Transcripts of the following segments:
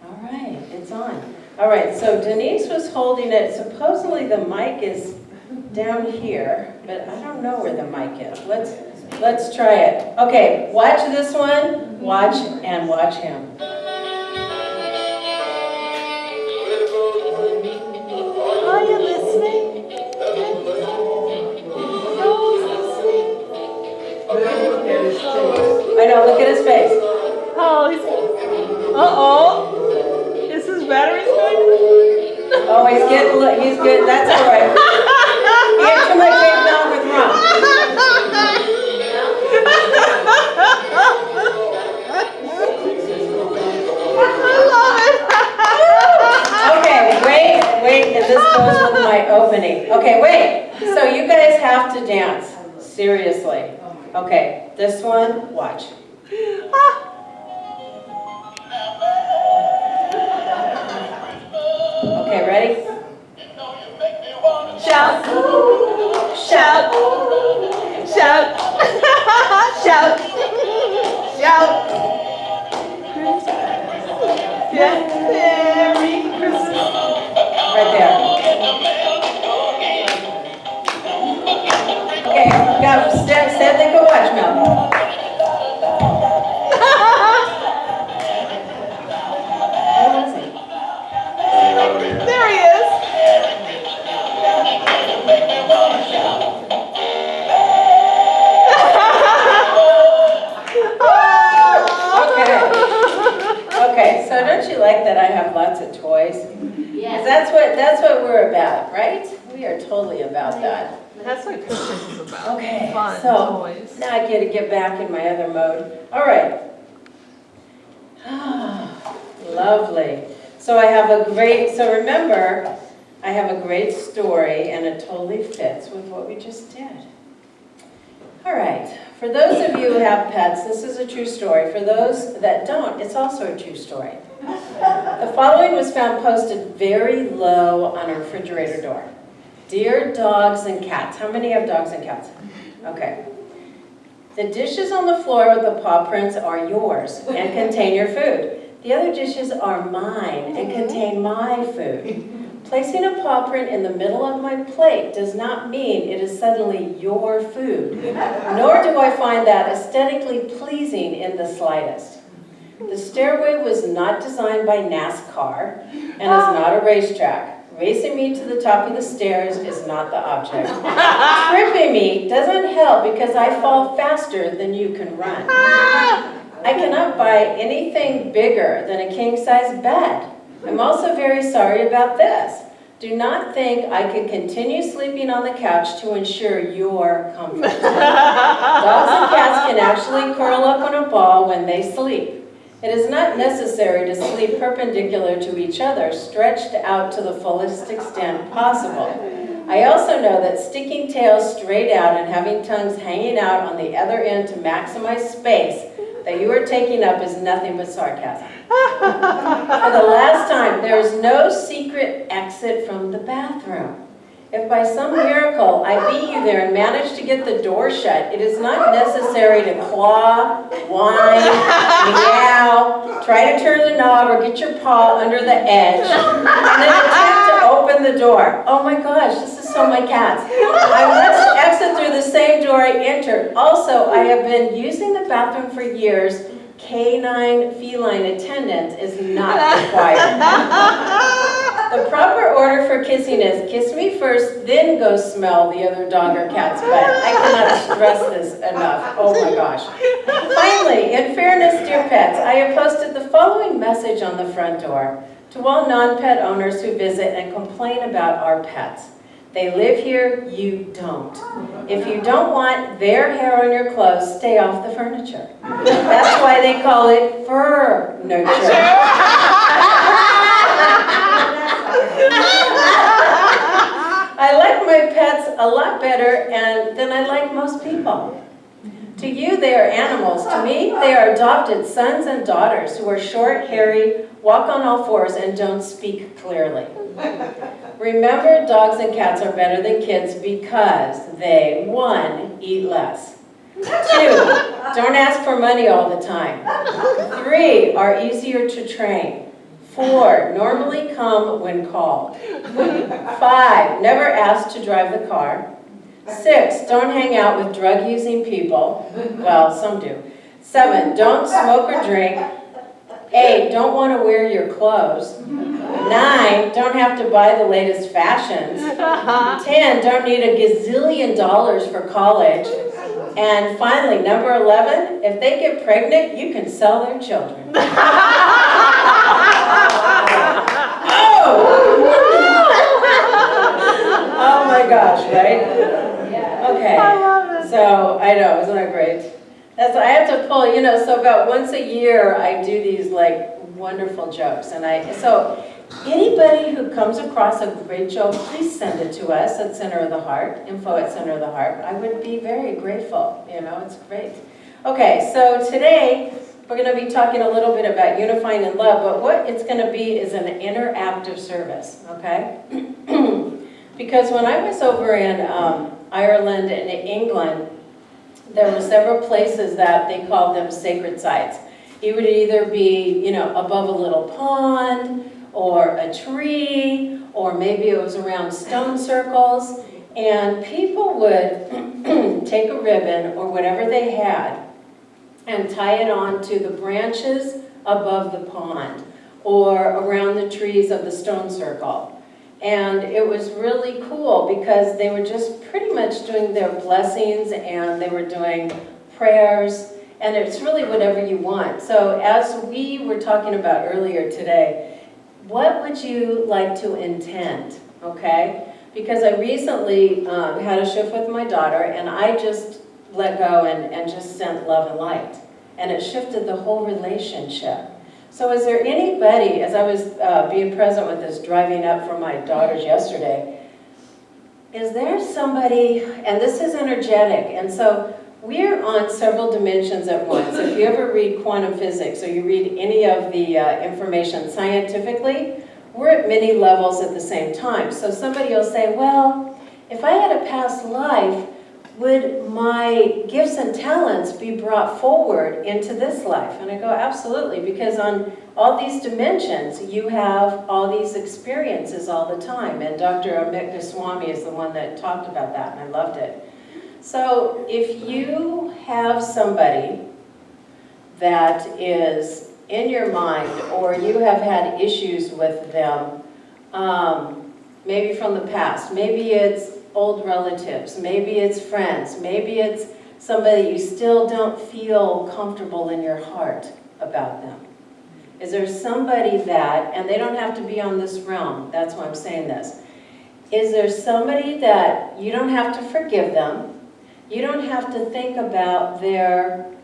All right, it's on. All right, so Denise was holding it. Supposedly the mic is down here, but I don't know where the mic is. Let's try it. Okay, watch this one. Watch and watch him. Are you listening? I know, look at his face. Oh, he's. Uh-oh. Is his battery going? Oh, he's good. That's all right. He had too much eggnog with rum. Okay, wait, and this goes with my opening. Okay, wait. So you guys have to dance. Seriously. Okay, this one, watch. Okay, ready? Shout, shout, shout, shout, shout. Yeah, Merry Christmas. Right there. Okay, go. Stand there, go watch, Mel. Where was he? There he is. Okay, so don't you like that I have lots of toys? Yes. That's what we're about, right? We are totally about that. That's what Christmas is about. Okay, Fun so toys. now I get to get back in my other mode. All right. Lovely. So remember, I have a great story and it totally fits with what we just did. All right, for those of you who have pets, this is a true story. For those that don't, it's also a true story. The following was found posted very low on a refrigerator door. Dear dogs and cats. How many have dogs and cats? Okay. The dishes on the floor with the paw prints are yours and contain your food. The other dishes are mine and contain my food. Placing a paw print in the middle of my plate does not mean it is suddenly your food, nor do I find that aesthetically pleasing in the slightest. The stairway was not designed by NASCAR and is not a racetrack. Racing me to the top of the stairs is not the object. Tripping me doesn't help because I fall faster than you can run. I cannot buy anything bigger than a king-size bed. I'm also very sorry about this. Do not think I could continue sleeping on the couch to ensure your comfort. Dogs and cats can actually curl up in a ball when they sleep. It is not necessary to sleep perpendicular to each other, stretched out to the fullest extent possible. I also know that sticking tails straight out and having tongues hanging out on the other end to maximize space that you are taking up is nothing but sarcasm. For the last time, there is no secret exit from the bathroom. If by some miracle I beat you there and manage to get the door shut, it is not necessary to claw, whine, meow, try to turn the knob or get your paw under the edge, and then attempt to open the door. Oh my gosh, this is so my cats. I must exit through the same door I entered. Also, I have been using the bathroom for years. Canine feline attendant is not required. The proper order for kissing is kiss me first, then go smell the other dog or cat's butt. I cannot stress this enough. Oh my gosh. Finally, in fairness, dear pets, I have posted the following message on the front door to all non-pet owners who visit and complain about our pets. They live here, you don't. If you don't want their hair on your clothes, stay off the furniture. That's why they call it fur nurture. I like my pets a lot better than I like most people. To you, they are animals. To me, they are adopted sons and daughters who are short, hairy, walk on all fours, and don't speak clearly. Remember, dogs and cats are better than kids because they, 1, eat less. 2, don't ask for money all the time. 3, are easier to train. 4, normally come when called. 5, never ask to drive the car. 6, don't hang out with drug-using people. Well, some do. 7, don't smoke or drink. 8, don't want to wear your clothes. 9, don't have to buy the latest fashions. 10, don't need a gazillion dollars for college. And finally, number 11, if they get pregnant, you can sell their children. Oh my gosh, right? Okay. I love it. So, I know, isn't that great? I have to pull, so about once a year, I do these like wonderful jokes. And so anybody who comes across a great joke, please send it to us at Center of the Heart, info@centeroftheheart. I would be very grateful, it's great. Okay, so today, we're going to be talking a little bit about unifying in love, but what it's going to be is an interactive service, okay? Because when I was over in Ireland and England, there were several places that they called them sacred sites. It would either be, above a little pond, or a tree, or maybe it was around stone circles, and people would take a ribbon or whatever they had and tie it on to the branches above the pond or around the trees of the stone circle. And it was really cool because they were just pretty much doing their blessings and they were doing prayers, and it's really whatever you want. So as we were talking about earlier today, what would you like to intend, okay? Because I recently had a shift with my daughter, and I just let go and just sent love and light. And it shifted the whole relationship. So is there anybody, as I was being present with this, driving up from my daughter's yesterday, is there somebody, and this is energetic, and so we're on several dimensions at once. If you ever read quantum physics or you read any of the information scientifically, we're at many levels at the same time. So somebody will say, well, if I had a past life, would my gifts and talents be brought forward into this life? And I go, absolutely, because on all these dimensions, you have all these experiences all the time. And Dr. Amit Goswami is the one that talked about that, and I loved it. So if you have somebody that is in your mind, or you have had issues with them, maybe from the past, maybe it's old relatives, maybe it's friends, maybe it's somebody you still don't feel comfortable in your heart about them. Is there somebody that, and they don't have to be on this realm, that's why I'm saying this, is there somebody that you don't have to forgive them, you don't have to think about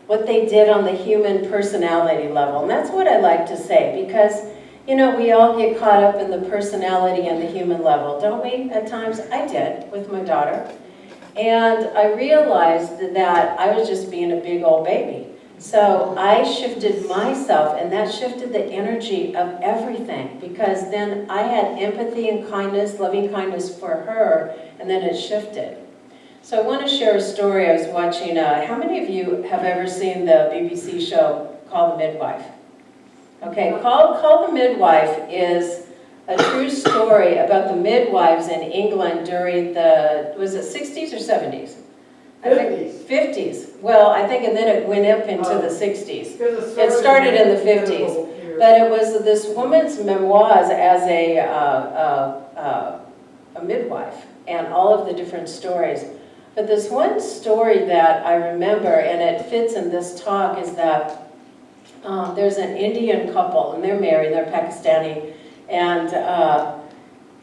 what they did on the human personality level, and that's what I like to say, because we all get caught up in the personality and the human level, don't we, at times? I did, with my daughter. And I realized that I was just being a big old baby. So I shifted myself, and that shifted the energy of everything, because then I had empathy and kindness, loving kindness for her, and then it shifted. So I want to share a story. I was watching, how many of you have ever seen the BBC show Call the Midwife? Okay, Call the Midwife is a true story about the midwives in England during the, was it 60s or 70s? 50s. 50s. Well, I think, and then it went up into the 60s. It started in the 50s. But it was this woman's memoirs as a midwife and all of the different stories. But this one story that I remember, and it fits in this talk, is that there's an Indian couple, and they're married, they're Pakistani, and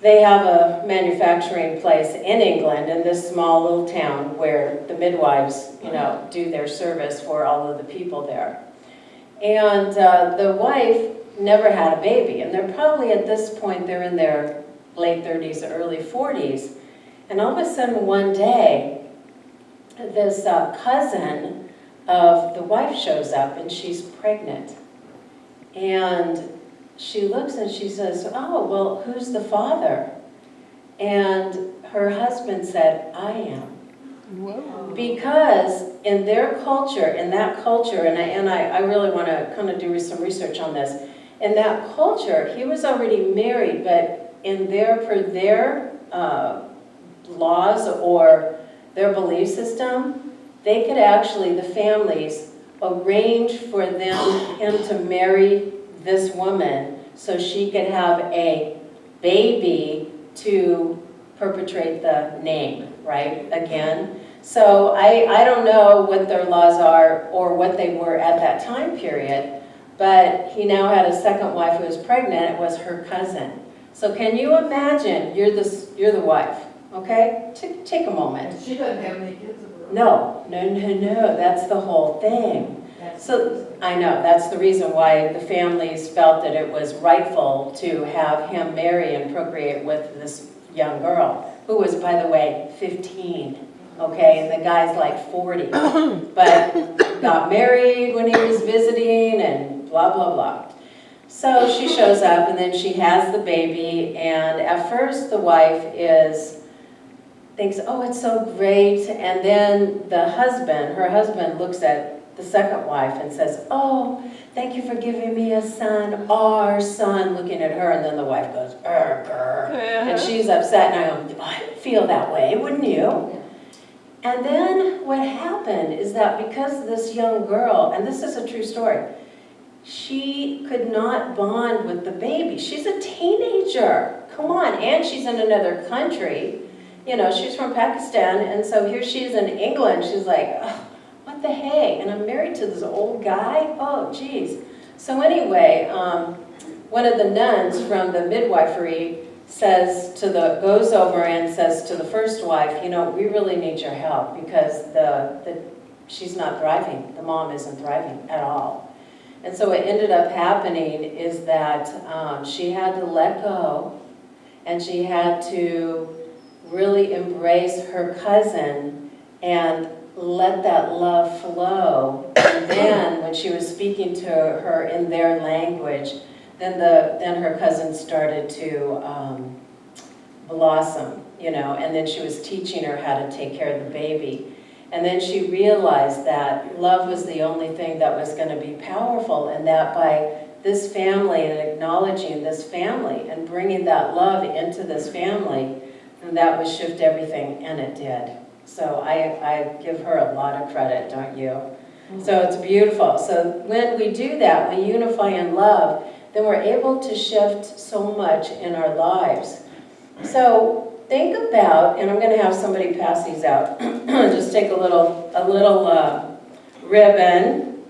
they have a manufacturing place in England, in this small little town where the midwives, do their service for all of the people there. And the wife never had a baby, and they're probably at this point, they're in their late 30s, early 40s, and all of a sudden one day, this cousin of the wife shows up, and she's pregnant. And she looks and she says, oh, well, who's the father? And her husband said, I am. Whoa. Because in their culture, in that culture, and I really want to kind of do some research on this, in that culture, he was already married, but per their laws or their belief system, they could actually, the families, arrange for him to marry this woman so she could have a baby to perpetrate the name, right, again. So I don't know what their laws are or what they were at that time period, but he now had a second wife who was pregnant. It was her cousin. So can you imagine, you're the wife, okay? Take a moment. She doesn't have any kids of her own. No, that's the whole thing. So, I know, that's the reason why the families felt that it was rightful to have him marry and procreate with this young girl, who was, by the way, 15, okay, and the guy's like 40, but got married when he was visiting and blah, blah, blah. So she shows up and then she has the baby, and at first the wife thinks, oh, it's so great, and then her husband looks at the second wife and says, oh, thank you for giving me a son, our son, looking at her, and then the wife goes, grr, and she's upset, and I go, I'd feel that way, wouldn't you? And then what happened is that because this young girl, and this is a true story, she could not bond with the baby. She's a teenager, come on, and she's in another country. You know, she's from Pakistan, and so here she is in England. She's like, oh, what the hey? And I'm married to this old guy? Oh, geez. So anyway, one of the nuns from the midwifery goes over and says to the first wife, you know, we really need your help because she's not thriving. The mom isn't thriving at all. And so what ended up happening is that she had to let go, and she had to really embrace her cousin and let that love flow. And then when she was speaking to her in their language, then her cousin started to blossom, you know, and then she was teaching her how to take care of the baby. And then she realized that love was the only thing that was going to be powerful, and that by this family and acknowledging this family and bringing that love into this family, and that would shift everything, and it did. So I give her a lot of credit, don't you? So it's beautiful. So when we do that, we unify in love, then we're able to shift so much in our lives. So think about, and I'm going to have somebody pass these out. Just take a little ribbon.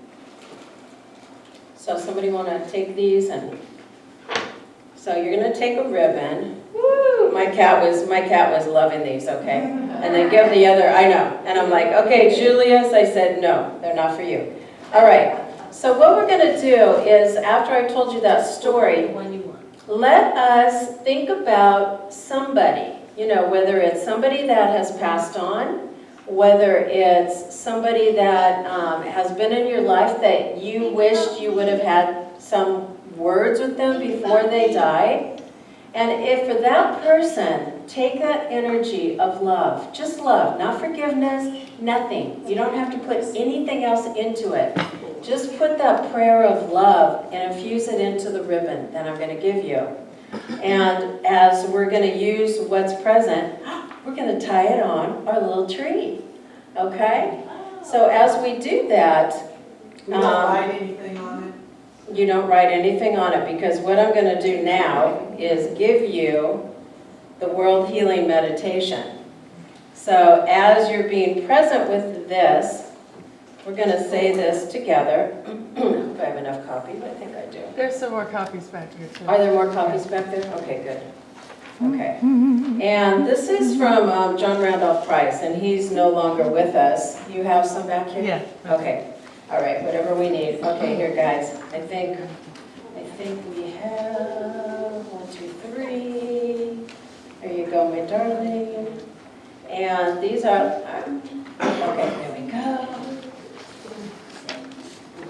So somebody want to take these, and so you're going to take a ribbon. Woo! My cat was loving these, okay? And then give the other, I know. And I'm like, okay, Julius, I said, no, they're not for you. All right. So what we're going to do is, after I told you that story, let us think about somebody, you know, whether it's somebody that has passed on, whether it's somebody that has been in your life that you wished you would have had some words with them before they died. And if for that person, take that energy of love, just love, not forgiveness, nothing. You don't have to put anything else into it. Just put that prayer of love and infuse it into the ribbon that I'm going to give you. And as we're going to use what's present, we're going to tie it on our little tree. Okay? So as we do that, You don't write anything on it? you don't write anything on it, because what I'm going to do now is give you the World Healing Meditation. So as you're being present with this, we're going to say this together. If I have enough copies, I think I do. There's some more copies back here too. Are there more copies back there? Okay, good. Okay. And this is from John Randolph Price, and he's no longer with us. You have some back here? Yeah. Okay. All right, whatever we need. Okay, here, guys. I think we have 1, 2, 3. There you go, my darling. And these are, okay, there we go.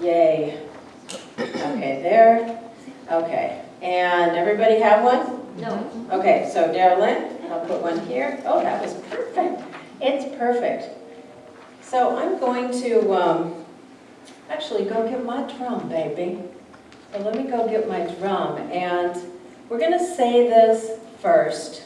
Yay. Okay, there. Okay. And everybody have one? No. Okay, so Darylyn, I'll put one here. Oh, that was perfect. It's perfect. So I'm going to actually go get my drum, baby. But let me go get my drum, and we're going to say this first.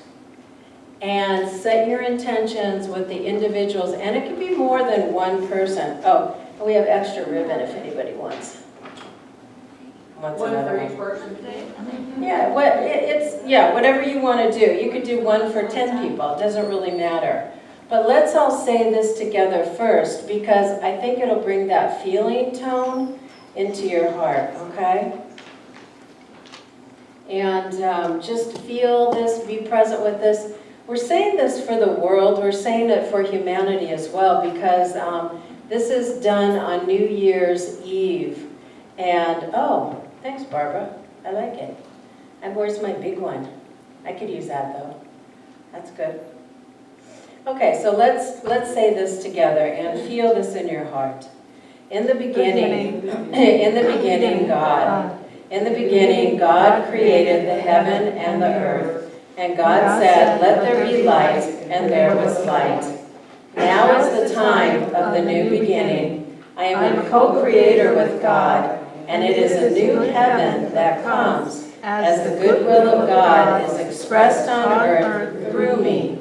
And set your intentions with the individuals, and it could be more than one person. Oh, and we have extra ribbon if anybody wants. One another for each person. Yeah, whatever you want to do. You could do one for 10 people. It doesn't really matter. But let's all say this together first, because I think it'll bring that feeling tone into your heart, okay? And just feel this, be present with this. We're saying this for the world, we're saying it for humanity as well, because this is done on New Year's Eve. And, oh, thanks Barbara, I like it. And where's my big one? I could use that though. That's good. Okay, so let's say this together and feel this in your heart. In the beginning, God. In the beginning, God created the heaven and the earth. And God said, let there be light, and there was light. Now is the time of the new beginning. I am a co-creator with God, and it is a new heaven that comes, as the goodwill of God is expressed on earth through me.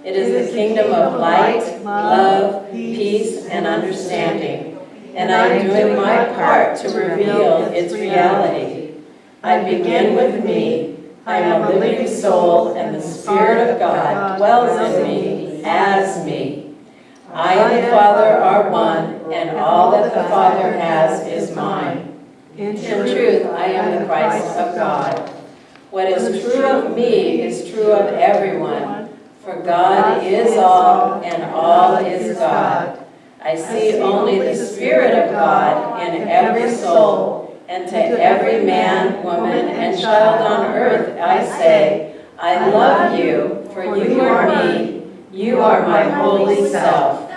It is the kingdom of light, love, peace, and understanding. And I am doing my part to reveal its reality. I begin with me. I am a living soul, and the Spirit of God dwells in me as me. I and the Father are one, and all that the Father has is mine. In truth, I am the Christ of God. What is true of me is true of everyone, for God is all, and all is God. I see only the Spirit of God in every soul, and to every man, woman, and child on earth I say, I love you, for you are me, you are my holy self.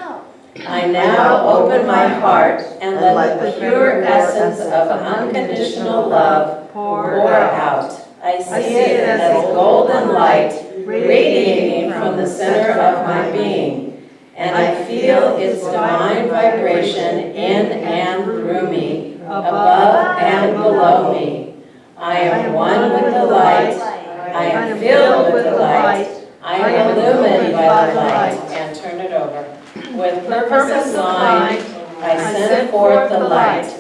I now open my heart and let the pure essence of unconditional love pour out. I see it as golden light radiating from the center of my being, and I feel its divine vibration in and through me, above and below me. I am one with the light. I am filled with the light. I am illuminated by the light. And turn it over. With purpose in mind, I send forth the light.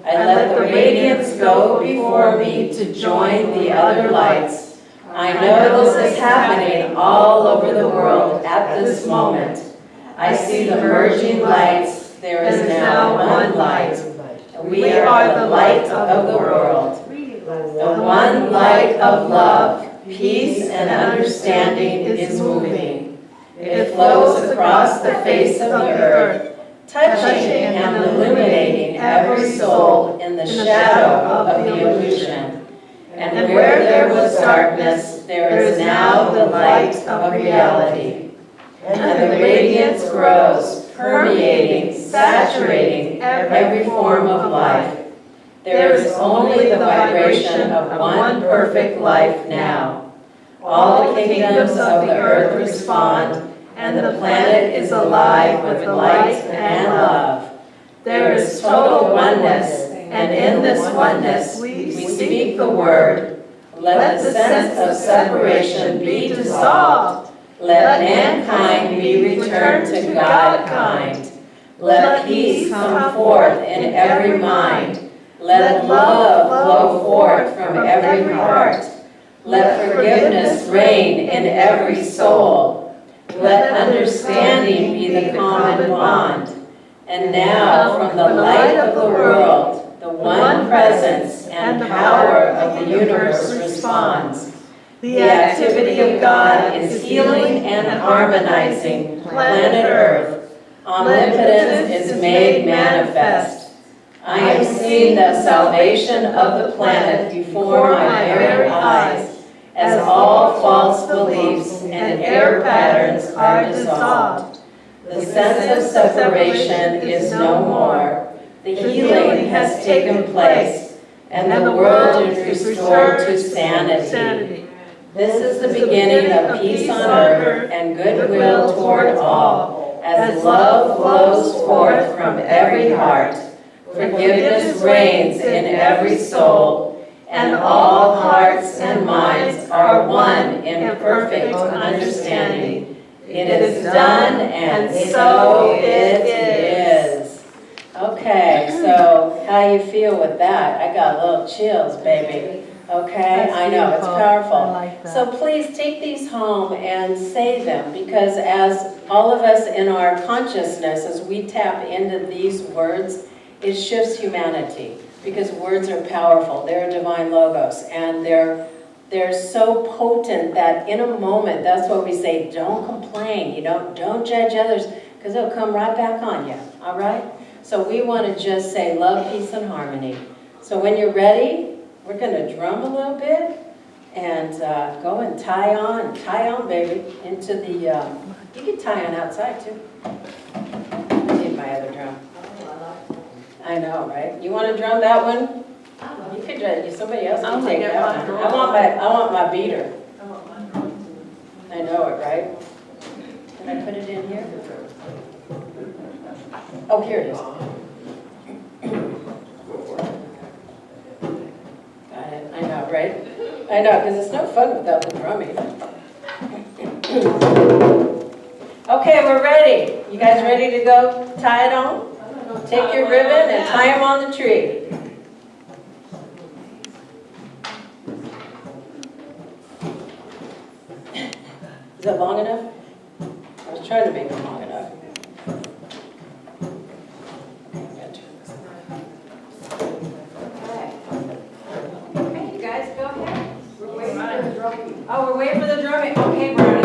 I let the radiance go before me to join the other lights. I know this is happening all over the world at this moment. I see the merging lights. There is now one light. We are the light of the world. The one light of love, peace, and understanding is moving. It flows across the face of the earth, touching and illuminating every soul in the shadow of the illusion. And where there was darkness, there is now the light of reality. And the radiance grows, permeating, saturating every form of life. There is only the vibration of one perfect life now. All the kingdoms of the earth respond, and the planet is alive with light and love. There is total oneness, and in this oneness we speak the word. Let the sense of separation be dissolved. Let mankind be returned to Godkind. Let peace come forth in every mind. Let love flow forth from every heart. Let forgiveness reign in every soul. Let understanding be the common bond. And now, from the light of the world, the one presence and power of the universe responds. The activity of God is healing and harmonizing planet Earth. Omnipotence is made manifest. I am seeing the salvation of the planet before my very eyes, as all false beliefs and error patterns are dissolved. The sense of separation is no more. The healing has taken place, and the world is restored to sanity. This is the beginning of peace on earth and goodwill toward all, as love flows forth from every heart. Forgiveness reigns in every soul, and all hearts and minds are one in perfect understanding. It is done, and so it is. Okay, so how you feel with that? I got little chills, baby. Okay, That's I know, it's beautiful. powerful. I like that. So please take these home and say them, because as all of us in our consciousness, as we tap into these words, it shifts humanity, because words are powerful. They're divine logos, and they're so potent that in a moment, that's what we say, don't complain, don't judge others, because they'll come right back on you, all right? So we want to just say love, peace, and harmony. So when you're ready, we're going to drum a little bit and go and tie on, baby, into the, you can tie on outside too. I need my other drum. I know, right? You want to drum that one? You could, somebody else can take that one. I want my beater. I know it, right? Can I put it in here? Oh, here it is. Got it. I know, right? I know, because it's no fun without the drumming. Okay, we're ready. You guys ready to go tie it on? Take your ribbon and tie them on the tree. Is that long enough? I was trying to make it long enough. Okay, you guys, go ahead. We're waiting for the drumming. Oh, we're waiting for the drumming. Okay, Bernie.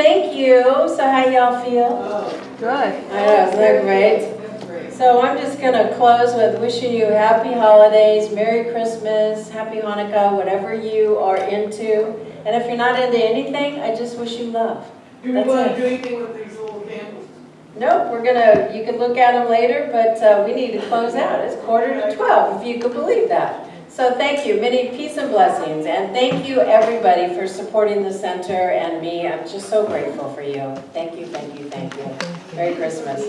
thank you. So how y'all feel? Good. I know, isn't that great? So I'm just going to close with wishing you happy holidays, Merry Christmas, Happy Hanukkah, whatever you are into. And if you're not into anything, I just wish you love. Do we want to do anything with these little candles? Nope, you can look at them later, but we need to close out. It's 11:45, if you could believe that. So thank you, many peace and blessings. And thank you, everybody, for supporting the center and me. I'm just so grateful for you. Thank you, thank you, thank you. Merry Christmas.